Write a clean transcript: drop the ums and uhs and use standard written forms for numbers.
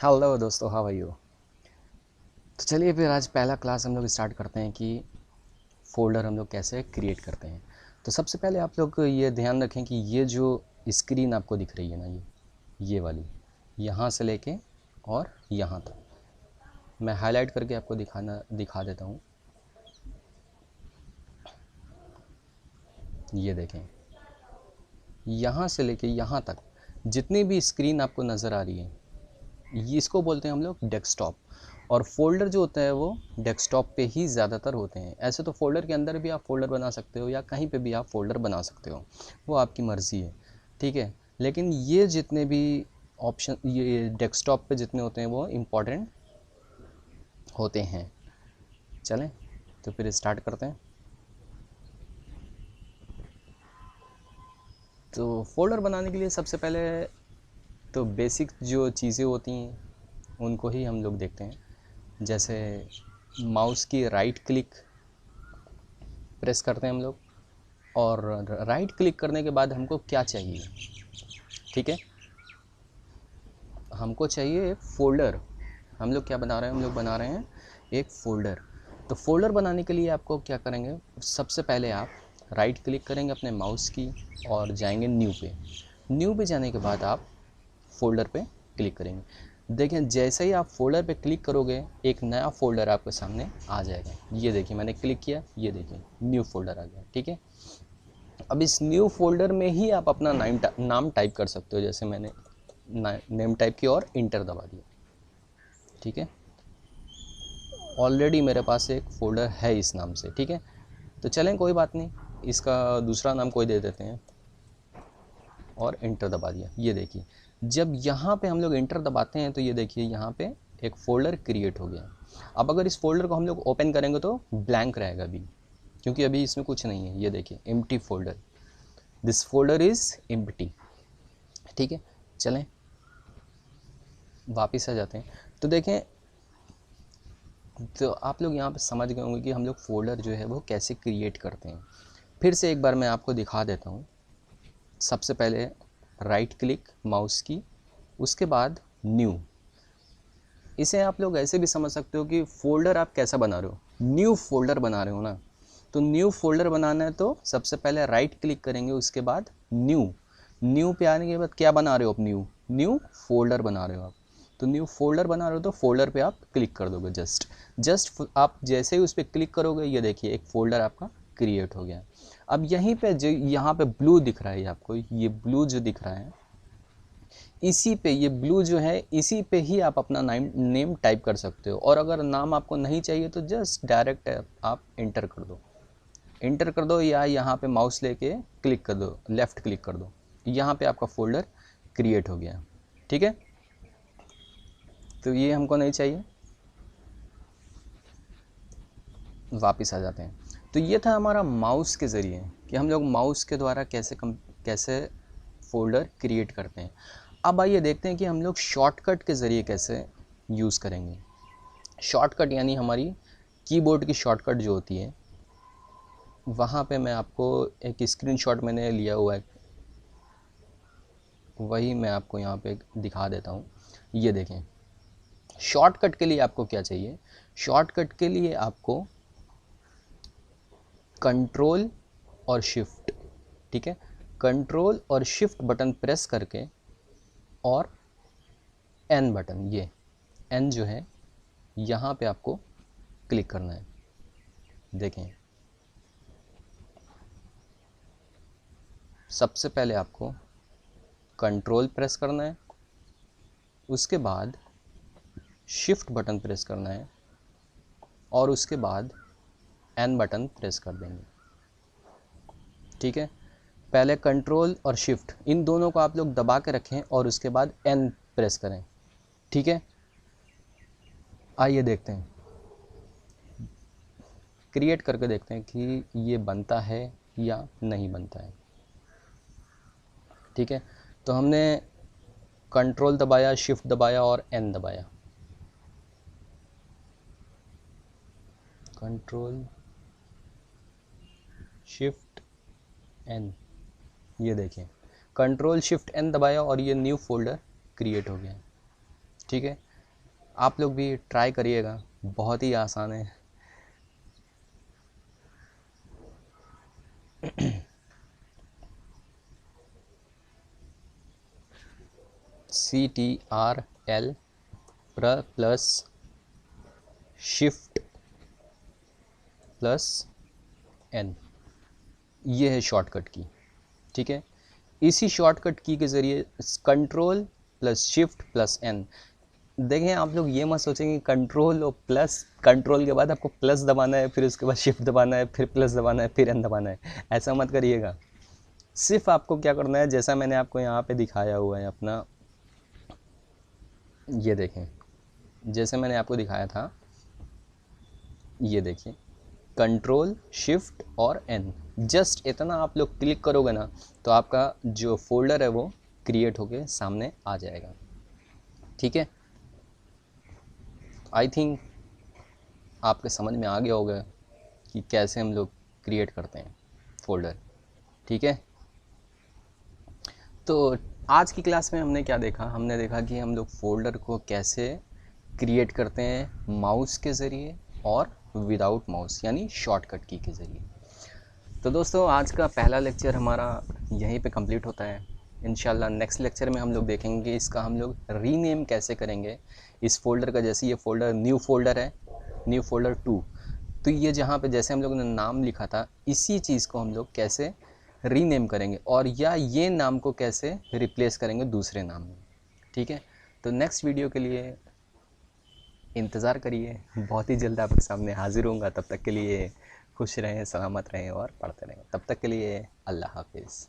Hello दोस्तों, how are you. तो चलिए फिर आज पहला क्लास हम लोग स्टार्ट करते हैं कि फ़ोल्डर हम लोग कैसे क्रिएट करते हैं। तो सबसे पहले आप लोग ये ध्यान रखें कि ये जो स्क्रीन आपको दिख रही है ना, ये वाली, यहाँ से लेके और यहाँ तक मैं हाईलाइट करके आपको दिखा देता हूँ। ये देखें, यहाँ से लेके यहाँ तक जितनी भी स्क्रीन आपको नज़र आ रही है, ये इसको बोलते हैं हम लोग डेस्कटॉप। और फोल्डर जो होता है वो डेस्कटॉप पे ही ज़्यादातर होते हैं। ऐसे तो फोल्डर के अंदर भी आप फोल्डर बना सकते हो या कहीं पे भी आप फोल्डर बना सकते हो, वो आपकी मर्ज़ी है, ठीक है। लेकिन ये जितने भी ऑप्शन ये डेस्कटॉप पे जितने होते हैं वो इम्पॉर्टेंट होते हैं। चलें तो फिर स्टार्ट करते हैं। तो फोल्डर बनाने के लिए सबसे पहले तो बेसिक जो चीज़ें होती हैं उनको ही हम लोग देखते हैं। जैसे माउस की राइट क्लिक प्रेस करते हैं हम लोग, और राइट क्लिक करने के बाद हमको क्या चाहिए, ठीक है, हमको चाहिए एक फ़ोल्डर। हम लोग क्या बना रहे हैं, हम लोग बना रहे हैं एक फ़ोल्डर। तो फ़ोल्डर बनाने के लिए आपको क्या करेंगे, सबसे पहले आप राइट क्लिक करेंगे अपने माउस की और जाएंगे न्यू पे। न्यू पे जाने के बाद आप फ़ोल्डर पे क्लिक करेंगे। देखें, जैसे ही आप फ़ोल्डर पे क्लिक करोगे एक नया फ़ोल्डर आपके सामने आ जाएगा। ये देखिए, मैंने क्लिक किया, ये देखिए न्यू फ़ोल्डर आ गया, ठीक है। अब इस न्यू फ़ोल्डर में ही आप अपना नाम टाइप कर सकते हो। जैसे मैंने नेम टाइप किया और इंटर दबा दिया, ठीक है। ऑलरेडी मेरे पास एक फ़ोल्डर है इस नाम से, ठीक है। तो चलें, कोई बात नहीं, इसका दूसरा नाम कोई दे देते हैं और इंटर दबा दिया। ये देखिए, जब यहाँ पे हम लोग इंटर दबाते हैं तो ये देखिए यहाँ पे एक फ़ोल्डर क्रिएट हो गया। अब अगर इस फ़ोल्डर को हम लोग ओपन करेंगे तो ब्लैंक रहेगा अभी, क्योंकि अभी इसमें कुछ नहीं है। ये देखिए, empty folder, this folder is empty, ठीक है। चलें वापस आ जाते हैं। तो देखें, तो आप लोग यहाँ पे समझ गए होंगे कि हम लोग फ़ोल्डर जो है वो कैसे क्रिएट करते हैं। फिर से एक बार मैं आपको दिखा देता हूँ। सबसे पहले राइट क्लिक माउस की, उसके बाद न्यू। इसे आप लोग ऐसे भी समझ सकते हो कि फ़ोल्डर आप कैसा बना रहे हो, न्यू फ़ोल्डर बना रहे हो ना। तो न्यू फ़ोल्डर बनाना है तो सबसे पहले राइट क्लिक करेंगे, उसके बाद न्यू। न्यू पे आने के बाद क्या बना रहे हो आप, न्यू फ़ोल्डर बना रहे हो आप। तो न्यू फ़ोल्डर बना रहे हो तो फ़ोल्डर पे आप क्लिक कर दोगे। जस्ट आप जैसे ही उस पर क्लिक करोगे, ये देखिए एक फ़ोल्डर आपका क्रिएट हो गया। अब यहीं पे जो यहाँ पे ब्लू दिख रहा है आपको, ये ब्लू जो दिख रहा है, इसी पे, ये ब्लू जो है इसी पे ही आप अपना नेम टाइप कर सकते हो। और अगर नाम आपको नहीं चाहिए तो जस्ट डायरेक्ट आप इंटर कर दो, इंटर कर दो, या यहाँ पे माउस लेके क्लिक कर दो, लेफ़्ट क्लिक कर दो, यहाँ पे आपका फ़ोल्डर क्रिएट हो गया, ठीक है। तो ये हमको नहीं चाहिए, वापस आ जाते हैं। तो ये था हमारा माउस के ज़रिए कि हम लोग माउस के द्वारा कैसे फ़ोल्डर क्रिएट करते हैं। अब आइए देखते हैं कि हम लोग शॉर्टकट के ज़रिए कैसे यूज़ करेंगे। शॉर्टकट यानी हमारी कीबोर्ड की शॉर्टकट जो होती है, वहाँ पे मैं आपको एक स्क्रीनशॉट मैंने लिया हुआ है, वही मैं आपको यहाँ पे दिखा देता हूँ। ये देखें, शॉर्टकट के लिए आपको क्या चाहिए। शॉर्टकट के लिए आपको कंट्रोल और शिफ्ट, ठीक है, कंट्रोल और शिफ्ट बटन प्रेस करके, और एन बटन, ये एन जो है यहाँ पे आपको क्लिक करना है। देखें, सबसे पहले आपको कंट्रोल प्रेस करना है, उसके बाद शिफ्ट बटन प्रेस करना है, और उसके बाद एन बटन प्रेस कर देंगे, ठीक है। पहले कंट्रोल और शिफ्ट इन दोनों को आप लोग दबा के रखें और उसके बाद एन प्रेस करें, ठीक है। आइए देखते हैं, क्रिएट करके देखते हैं कि ये बनता है या नहीं बनता है, ठीक है। तो हमने कंट्रोल दबाया, शिफ्ट दबाया और एन दबाया, कंट्रोल शिफ्ट एन, ये देखिए कंट्रोल शिफ्ट एन दबाया और ये न्यू फोल्डर क्रिएट हो गया, ठीक है। आप लोग भी ट्राई करिएगा, बहुत ही आसान है। CTRL plus shift plus N, ये है शॉर्टकट की। ठीक है, इसी शॉर्टकट की के ज़रिए control plus shift plus N। देखें, आप लोग ये मत सोचेंगे कंट्रोल और प्लस, कंट्रोल के बाद आपको प्लस दबाना है, फिर उसके बाद शिफ्ट दबाना है, फिर प्लस दबाना है, फिर N दबाना है। ऐसा मत करिएगा। सिर्फ आपको क्या करना है, जैसा मैंने आपको यहाँ पे दिखाया हुआ है अपना, ये देखें, जैसे मैंने आपको दिखाया था, ये देखिए, कंट्रोल शिफ्ट और N, जस्ट इतना आप लोग क्लिक करोगे ना, तो आपका जो फोल्डर है वो क्रिएट होके सामने आ जाएगा। ठीक है, आई थिंक आपके समझ में आ गया होगा कि कैसे हम लोग क्रिएट करते हैं फोल्डर। ठीक है, तो आज की क्लास में हमने क्या देखा, हमने देखा कि हम लोग फोल्डर को कैसे क्रिएट करते हैं माउस के ज़रिए और विदाउट माउस, यानी शॉर्टकट की के ज़रिए। तो दोस्तों, आज का पहला लेक्चर हमारा यहीं पे कंप्लीट होता है। इंशाल्लाह नेक्स्ट लेक्चर में हम लोग देखेंगे कि इसका हम लोग रीनेम कैसे करेंगे इस फोल्डर का। जैसे ये फोल्डर न्यू फोल्डर है, न्यू फोल्डर 2, तो ये जहाँ पे जैसे हम लोगों ने नाम लिखा था, इसी चीज़ को हम लोग कैसे रीनेम करेंगे, और या ये नाम को कैसे रिप्लेस करेंगे दूसरे नाम में। ठीक है, तो नेक्स्ट वीडियो के लिए इंतज़ार करिए, बहुत ही जल्द आपके सामने हाजिर होऊंगा। तब तक के लिए खुश रहें, सलामत रहें और पढ़ते रहें। तब तक के लिए अल्लाह हाफिज़।